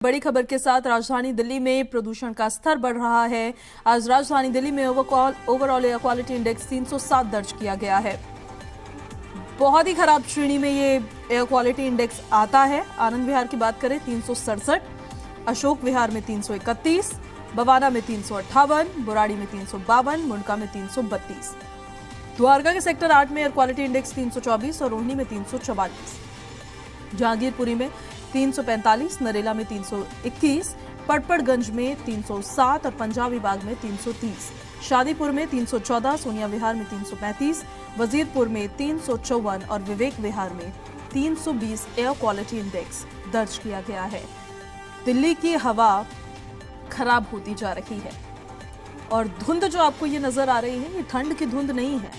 बड़ी खबर के साथ राजधानी दिल्ली में प्रदूषण का स्तर बढ़ रहा है। आज राजधानी दिल्ली में ओवरऑल एयर क्वालिटी इंडेक्स 307 दर्ज किया गया है। बहुत ही खराब श्रेणी में ये एयर क्वालिटी इंडेक्स आता है। आनंद विहार की बात करें 367, अशोक विहार में 331, बवाना में 358, बुराड़ी में 352, मुंडका में 332, द्वारका के सेक्टर 8 में एयर क्वालिटी इंडेक्स 324 और रोहिणी में 344, जहांगीरपुरी में 345, नरेला में 321, पटपड़गंज में 307 और पंजाबी बाग में 330, शादीपुर में 314, सोनिया विहार में 335, वजीरपुर में 354 और विवेक विहार में 320 एयर क्वालिटी इंडेक्स दर्ज किया गया है। दिल्ली की हवा खराब होती जा रही है और धुंध जो आपको ये नजर आ रही है, ये ठंड की धुंध नहीं है।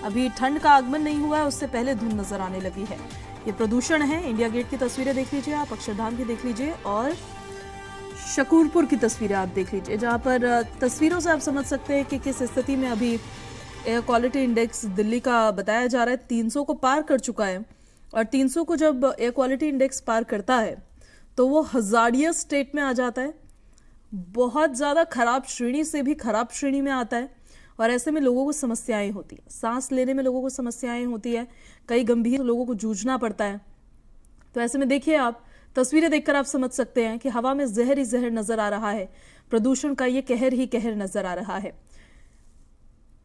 अभी ठंड का आगमन नहीं हुआ है, उससे पहले धुंध नजर आने लगी है। ये प्रदूषण है। इंडिया गेट की तस्वीरें देख लीजिए आप, अक्षरधाम की देख लीजिए और शकूरपुर की तस्वीरें आप देख लीजिए, जहां पर तस्वीरों से आप समझ सकते हैं कि किस स्थिति में अभी एयर क्वालिटी इंडेक्स दिल्ली का बताया जा रहा है। 300 को पार कर चुका है और 300 को जब एयर क्वालिटी इंडेक्स पार करता है तो वो हजार्डियस स्टेट में आ जाता है। बहुत ज्यादा खराब श्रेणी से भी खराब श्रेणी में आता है और ऐसे में लोगों को समस्याएं होती है। सांस लेने में लोगों को समस्याएं होती है, कई गंभीर लोगों को जूझना पड़ता है। तो ऐसे में देखिए, आप तस्वीरें देखकर आप समझ सकते हैं कि हवा में जहर ही जहर नजर आ रहा है। प्रदूषण का ये कहर ही कहर नजर आ रहा है।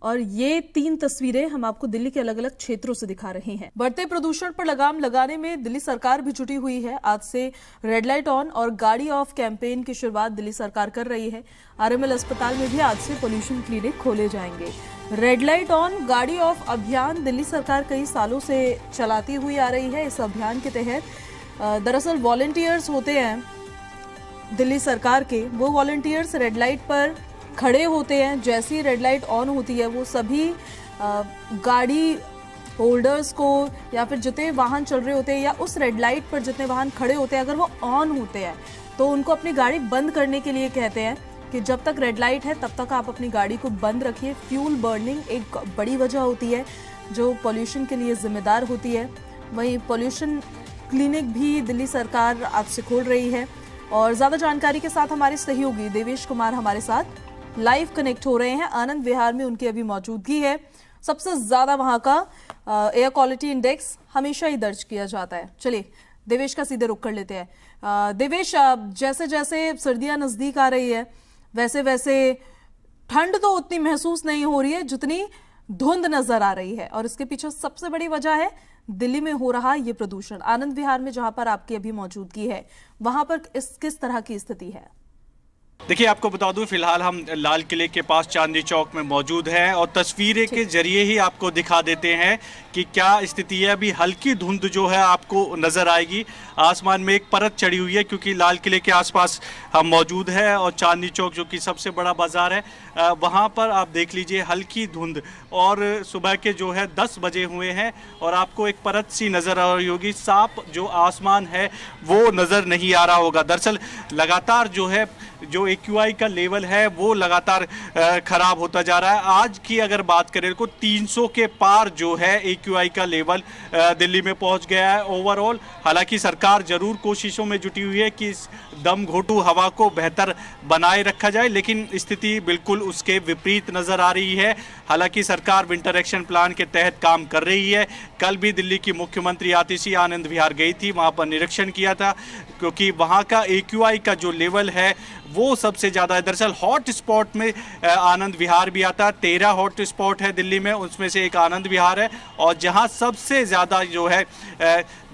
और ये 3 तस्वीरें हम आपको दिल्ली के अलग अलग क्षेत्रों से दिखा रहे हैं। बढ़ते प्रदूषण पर लगाम लगाने में दिल्ली सरकार भी जुटी हुई है। आज से रेड लाइट ऑन और गाड़ी ऑफ कैंपेन की शुरुआत दिल्ली सरकार कर रही है। आरएमएल अस्पताल में भी आज से पोल्यूशन क्लिनिक खोले जाएंगे। रेड लाइट ऑन गाड़ी ऑफ अभियान दिल्ली सरकार कई सालों से चलाती हुई आ रही है। इस अभियान के तहत दरअसल वॉलंटियर्स होते हैं दिल्ली सरकार के, वो वॉलंटियर्स रेड लाइट पर खड़े होते हैं। जैसी ही रेड लाइट ऑन होती है वो सभी गाड़ी होल्डर्स को या फिर जितने वाहन चल रहे होते हैं या उस रेड लाइट पर जितने वाहन खड़े होते हैं, अगर वो ऑन होते हैं तो उनको अपनी गाड़ी बंद करने के लिए कहते हैं कि जब तक रेड लाइट है तब तक आप अपनी गाड़ी को बंद रखिए। फ्यूल बर्निंग एक बड़ी वजह होती है जो पॉल्यूशन के लिए जिम्मेदार होती है। वहीं पॉल्यूशन क्लिनिक भी दिल्ली सरकार आज से खोल रही है और ज्यादा जानकारी के साथ हमारे सहयोगी देवेश कुमार हमारे साथ लाइव कनेक्ट हो रहे हैं। आनंद विहार में उनकी अभी मौजूदगी है। सबसे ज्यादा वहां का एयर क्वालिटी इंडेक्स हमेशा ही दर्ज किया जाता है। चलिए देवेश का सीधे रुख कर लेते हैं। देवेश, जैसे जैसे सर्दियां नजदीक आ रही है वैसे वैसे ठंड तो उतनी महसूस नहीं हो रही है जितनी धुंध नजर आ रही है और इसके पीछे सबसे बड़ी वजह है दिल्ली में हो रहा ये प्रदूषण। आनंद विहार में जहां पर आपकी अभी मौजूदगी है वहां पर किस तरह की स्थिति है? देखिए, आपको बता दूं, फिलहाल हम लाल किले के पास चांदनी चौक में मौजूद हैं और तस्वीरें के जरिए ही आपको दिखा देते हैं कि क्या स्थिति है। अभी हल्की धुंध जो है आपको नज़र आएगी। आसमान में एक परत चढ़ी हुई है क्योंकि लाल किले के आसपास हम मौजूद है और चांदनी चौक जो कि सबसे बड़ा बाजार है वहाँ पर आप देख लीजिए हल्की धुंध। और सुबह के जो है 10 बजे हुए हैं और आपको एक परत सी नज़र आ रही होगी। साफ जो आसमान है वो नज़र नहीं आ रहा होगा। दरअसल लगातार जो है जो AQI का लेवल है वो लगातार खराब होता जा रहा है। आज की अगर बात करें तो 300 के पार जो है AQI का लेवल दिल्ली में पहुंच गया है ओवरऑल। हालांकि सरकार जरूर कोशिशों में जुटी हुई है कि इस दम घोटू हवा को बेहतर बनाए रखा जाए, लेकिन स्थिति बिल्कुल उसके विपरीत नजर आ रही है। हालांकि सरकार विंटर एक्शन प्लान के तहत काम कर रही है। कल भी दिल्ली की मुख्यमंत्री आतिशी आनंद विहार गई थी, वहां पर निरीक्षण किया था क्योंकि वहां का AQI का जो लेवल है वो सबसे ज़्यादा है। दरअसल हॉट स्पॉट में आनंद विहार भी आता है। 13 हॉट स्पॉट है दिल्ली में, उसमें से एक आनंद विहार है और जहां सबसे ज़्यादा जो है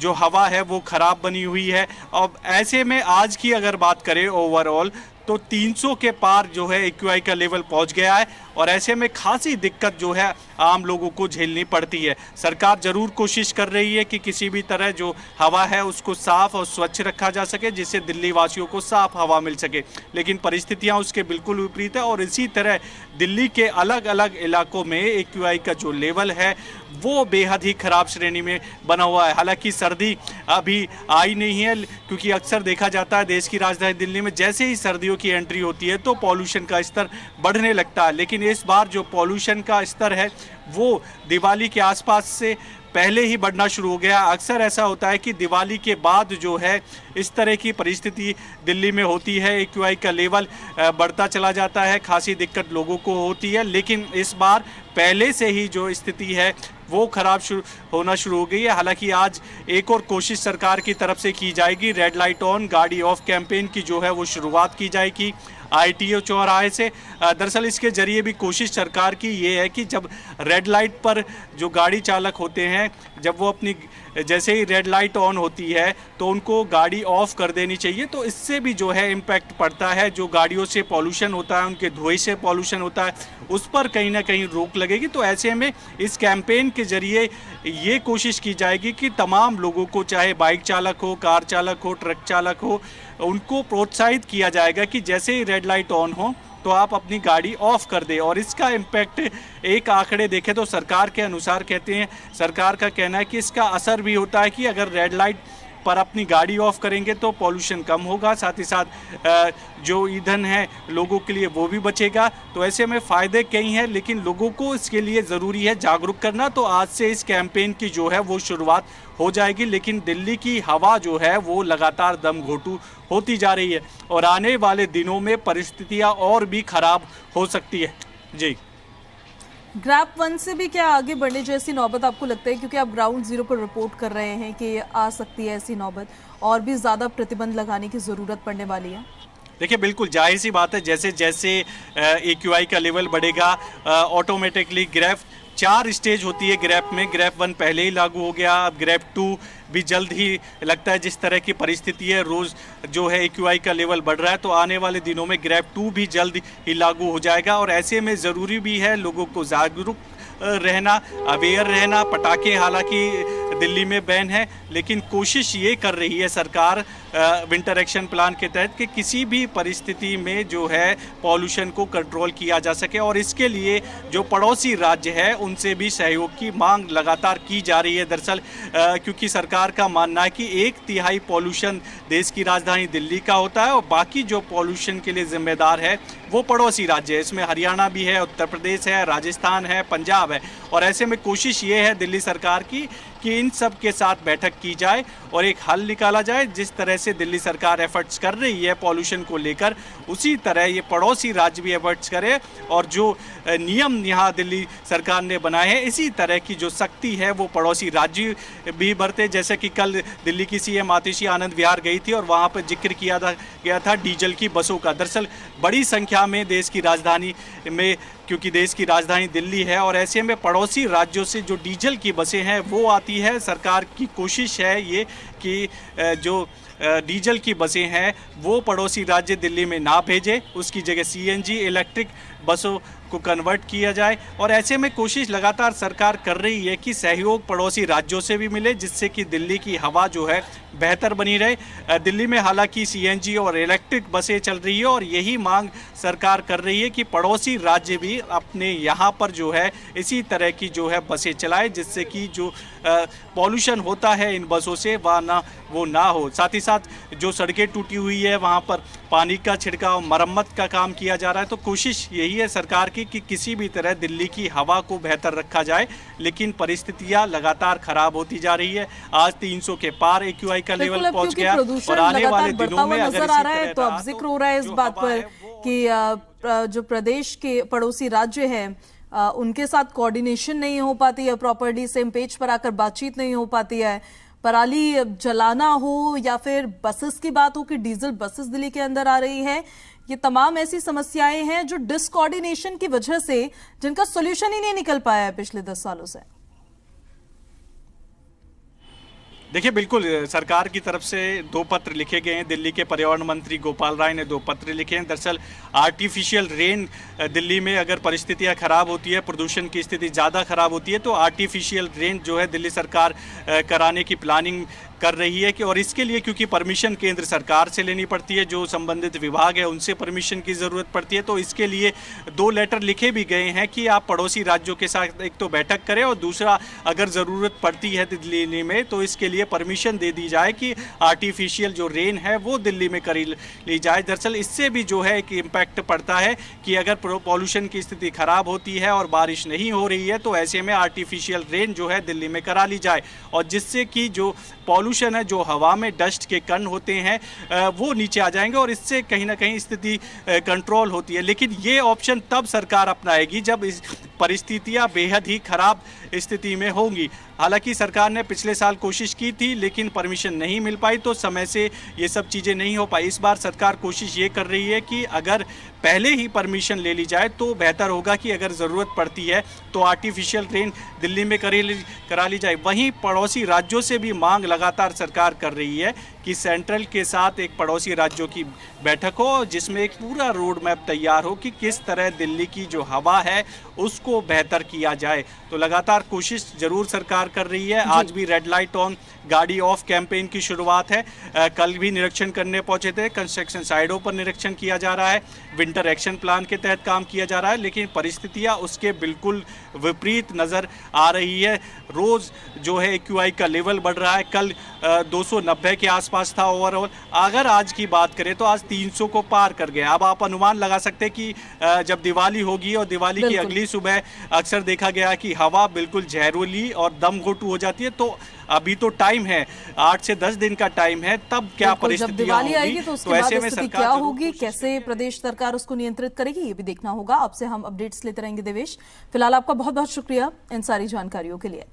जो हवा है वो ख़राब बनी हुई है। अब ऐसे में आज की अगर बात करें ओवरऑल तो 300 के पार जो है AQI का लेवल पहुंच गया है और ऐसे में खासी दिक्कत जो है आम लोगों को झेलनी पड़ती है। सरकार जरूर कोशिश कर रही है कि किसी भी तरह जो हवा है उसको साफ और स्वच्छ रखा जा सके जिससे दिल्ली वासियों को साफ हवा मिल सके, लेकिन परिस्थितियां उसके बिल्कुल विपरीत है और इसी तरह दिल्ली के अलग अलग इलाकों में AQI का जो लेवल है वो बेहद ही खराब श्रेणी में बना हुआ है। हालांकि सर्दी अभी आई नहीं है क्योंकि अक्सर देखा जाता है देश की राजधानी दिल्ली में जैसे ही सर्दियों की एंट्री होती है तो पॉल्यूशन का स्तर बढ़ने लगता है, लेकिन इस बार जो पॉल्यूशन का स्तर है वो दिवाली के आसपास से पहले ही बढ़ना शुरू हो गया। अक्सर ऐसा होता है कि दिवाली के बाद जो है इस तरह की परिस्थिति दिल्ली में होती है, AQI का लेवल बढ़ता चला जाता है, खासी दिक्कत लोगों को होती है। लेकिन इस बार पहले से ही जो स्थिति है वो खराब होना शुरू हो गई है। हालांकि आज एक और कोशिश सरकार की तरफ से की जाएगी, रेड लाइट ऑन गाड़ी ऑफ कैंपेन की जो है वो शुरुआत की जाएगी ITO चौराहे से। दरअसल इसके जरिए भी कोशिश सरकार की ये है कि जब रेड लाइट पर जो गाड़ी चालक होते हैं, जब वो अपनी जैसे ही रेड लाइट ऑन होती है तो उनको गाड़ी ऑफ कर देनी चाहिए। तो इससे भी जो है इम्पैक्ट पड़ता है, जो गाड़ियों से पॉल्यूशन होता है, उनके धुएं से पॉल्यूशन होता है, उस पर कहीं ना कहीं रोक लगेगी। तो ऐसे में इस कैंपेन के जरिए ये कोशिश की जाएगी कि तमाम लोगों को, चाहे बाइक चालक हो, कार चालक हो, ट्रक चालक हो, उनको प्रोत्साहित किया जाएगा कि जैसे ही रेड लाइट ऑन हो तो आप अपनी गाड़ी ऑफ कर दें। और इसका इम्पैक्ट एक आंकड़े देखें तो सरकार के अनुसार कहते हैं, सरकार का कहना है कि इसका असर भी होता है कि अगर रेड लाइट पर अपनी गाड़ी ऑफ करेंगे तो पॉल्यूशन कम होगा, साथ ही साथ जो ईंधन है लोगों के लिए वो भी बचेगा। तो ऐसे में फ़ायदे कई हैं, लेकिन लोगों को इसके लिए ज़रूरी है जागरूक करना। तो आज से इस कैंपेन की जो है वो शुरुआत हो जाएगी। लेकिन दिल्ली की हवा जो है वो लगातार दम घोंटू होती जा रही है और आने वाले दिनों में परिस्थितियाँ और भी ख़राब हो सकती है। जी, ग्रैप 1 से भी क्या आगे बढ़ने जैसी नौबत आपको लगता है, क्योंकि आप ग्राउंड जीरो पर रिपोर्ट कर रहे हैं कि आ सकती है ऐसी नौबत और भी ज़्यादा प्रतिबंध लगाने की ज़रूरत पड़ने वाली है? देखिए बिल्कुल जाहिर सी बात है, जैसे जैसे AQI का लेवल बढ़ेगा ऑटोमेटिकली ग्रैप 4 स्टेज होती है ग्रैप में। ग्रैप 1 पहले ही लागू हो गया, अब ग्रैप 2 भी जल्द ही लगता है। जिस तरह की परिस्थिति है, रोज़ जो है AQI का लेवल बढ़ रहा है, तो आने वाले दिनों में ग्रैप 2 भी जल्द ही लागू हो जाएगा। और ऐसे में ज़रूरी भी है लोगों को जागरूक रहना, अवेयर रहना। पटाखे हालांकि दिल्ली में बैन है, लेकिन कोशिश ये कर रही है सरकार विंटर एक्शन प्लान के तहत कि किसी भी परिस्थिति में जो है पॉल्यूशन को कंट्रोल किया जा सके। और इसके लिए जो पड़ोसी राज्य है उनसे भी सहयोग की मांग लगातार की जा रही है। दरअसल क्योंकि सरकार का मानना है कि 1/3 पॉल्यूशन देश की राजधानी दिल्ली का होता है और बाकी जो पॉल्यूशन के लिए जिम्मेदार है वो पड़ोसी राज्य है। इसमें हरियाणा भी है, उत्तर प्रदेश है, राजस्थान है, पंजाब है। और ऐसे में कोशिश ये है दिल्ली सरकार की कि इन सब के साथ बैठक की जाए और एक हल निकाला जाए। जिस तरह से दिल्ली सरकार एफर्ट्स कर रही है पॉल्यूशन को लेकर, उसी तरह ये पड़ोसी राज्य भी एफर्ट्स करे और जो नियम यहाँ दिल्ली सरकार ने बनाए हैं इसी तरह की जो सख्ती है वो पड़ोसी राज्य भी बरते। जैसे कि कल दिल्ली की CM आतिशी आनंद विहार गई थी और वहाँ पर जिक्र किया गया था डीजल की बसों का। दरअसल बड़ी संख्या में देश की राजधानी में, क्योंकि देश की राजधानी दिल्ली है और ऐसे में पड़ोसी राज्यों से जो डीजल की बसें हैं वो आती है। सरकार की कोशिश है ये कि जो डीजल की बसें हैं वो पड़ोसी राज्य दिल्ली में ना भेजे, उसकी जगह CNG इलेक्ट्रिक बसों को कन्वर्ट किया जाए। और ऐसे में कोशिश लगातार सरकार कर रही है कि सहयोग पड़ोसी राज्यों से भी मिले, जिससे कि दिल्ली की हवा जो है बेहतर बनी रहे। दिल्ली में हालांकि CNG और इलेक्ट्रिक बसें चल रही है और यही मांग सरकार कर रही है कि पड़ोसी राज्य भी अपने यहाँ पर जो है इसी तरह की जो है बसें चलाए, जिससे कि जो पॉल्यूशन होता है इन बसों से वो ना हो। साथ ही साथ जो सड़कें टूटी हुई है वहाँ पर पानी का छिड़काव, मरम्मत का काम किया जा रहा है। तो कोशिश यही है सरकार की कि किसी भी तरह दिल्ली की हवा को बेहतर रखा जाए, लेकिन परिस्थितियां लगातार खराब होती जा रही है। आज 300 के पार AQI का लेवल पहुंच गया और आने वाले दिनों में अगर नजर आ रहा है तो अब जिक्र हो रहा है इस बात पर कि जो प्रदेश के पड़ोसी राज्य है उनके साथ कोऑर्डिनेशन नहीं हो पाती है प्रॉपर्ली, सेम पेज पर आकर बातचीत नहीं हो पाती है। पराली जलाना हो या फिर बसेस की बात हो कि डीजल बसेस दिल्ली के अंदर आ रही है, ये तमाम ऐसी समस्याएं हैं जो डिसकोऑर्डिनेशन की वजह से जिनका सॉल्यूशन ही नहीं निकल पाया है पिछले 10 सालों से। देखिए बिल्कुल सरकार की तरफ से 2 पत्र लिखे गए हैं। दिल्ली के पर्यावरण मंत्री गोपाल राय ने 2 पत्र लिखे हैं। दरअसल आर्टिफिशियल रेन दिल्ली में अगर परिस्थितियां खराब होती है, प्रदूषण की स्थिति ज़्यादा खराब होती है, तो आर्टिफिशियल रेन जो है दिल्ली सरकार कराने की प्लानिंग कर रही है कि और इसके लिए क्योंकि परमिशन केंद्र सरकार से लेनी पड़ती है, जो संबंधित विभाग है उनसे परमिशन की ज़रूरत पड़ती है, तो इसके लिए 2 लेटर लिखे भी गए हैं कि आप पड़ोसी राज्यों के साथ एक तो बैठक करें और दूसरा अगर ज़रूरत पड़ती है दिल्ली में तो इसके लिए परमिशन दे दी जाए कि आर्टिफिशियल जो रेन है वो दिल्ली में करी ली जाए। दरअसल इससे भी जो है कि इम्पैक्ट पड़ता है कि अगर पॉल्यूशन की स्थिति खराब होती है और बारिश नहीं हो रही है तो ऐसे में आर्टिफिशियल रेन जो है दिल्ली में करा ली जाए, और जिससे कि जो पॉल्यूशन है, जो हवा में डस्ट के कण होते हैं वो नीचे आ जाएंगे और इससे कहीं ना कहीं स्थिति कंट्रोल होती है। लेकिन ये ऑप्शन तब सरकार अपनाएगी जब इस परिस्थितियां बेहद ही खराब स्थिति में होंगी। हालांकि सरकार ने पिछले साल कोशिश की थी लेकिन परमिशन नहीं मिल पाई, तो समय से ये सब चीज़ें नहीं हो पाई। इस बार सरकार कोशिश ये कर रही है कि अगर पहले ही परमिशन ले ली जाए तो बेहतर होगा कि अगर ज़रूरत पड़ती है तो आर्टिफिशियल रेन दिल्ली में करा ली जाए। वहीं पड़ोसी राज्यों से भी मांग लगातार सरकार कर रही है कि सेंट्रल के साथ एक पड़ोसी राज्यों की बैठक हो जिसमें एक पूरा रोड मैप तैयार हो कि किस तरह दिल्ली की जो हवा है उसको बेहतर किया जाए। तो लगातार कोशिश जरूर सरकार कर रही है। आज भी रेड लाइट ऑन गाड़ी ऑफ कैंपेन की शुरुआत है। कल भी निरीक्षण करने पहुंचे थे, कंस्ट्रक्शन साइटों पर निरीक्षण किया जा रहा है, विंटर एक्शन प्लान के तहत काम किया जा रहा है, लेकिन परिस्थितियां उसके बिल्कुल विपरीत नज़र आ रही है। रोज़ जो है AQI का लेवल बढ़ रहा है। कल 290 के आसपास था ओवरऑल, अगर आज की बात करें तो आज 300 को पार कर गया। अब आप अनुमान लगा सकते हैं कि जब दिवाली होगी और दिवाली की अगली सुबह अक्सर देखा गया कि हवा बिल्कुल जहरीली और दम घोटू हो जाती है। तो अभी तो टाइम है, 8 से 10 दिन का टाइम है, तब क्या परिस्थितियां दिवाली आएगी तो उसके बाद में स्थिति क्या होगी, कैसे प्रदेश सरकार उसको नियंत्रित करेगी, ये भी देखना होगा। आपसे हम अपडेट्स लेते रहेंगे देवेश। फिलहाल आपका बहुत बहुत शुक्रिया इन सारी जानकारियों के लिए।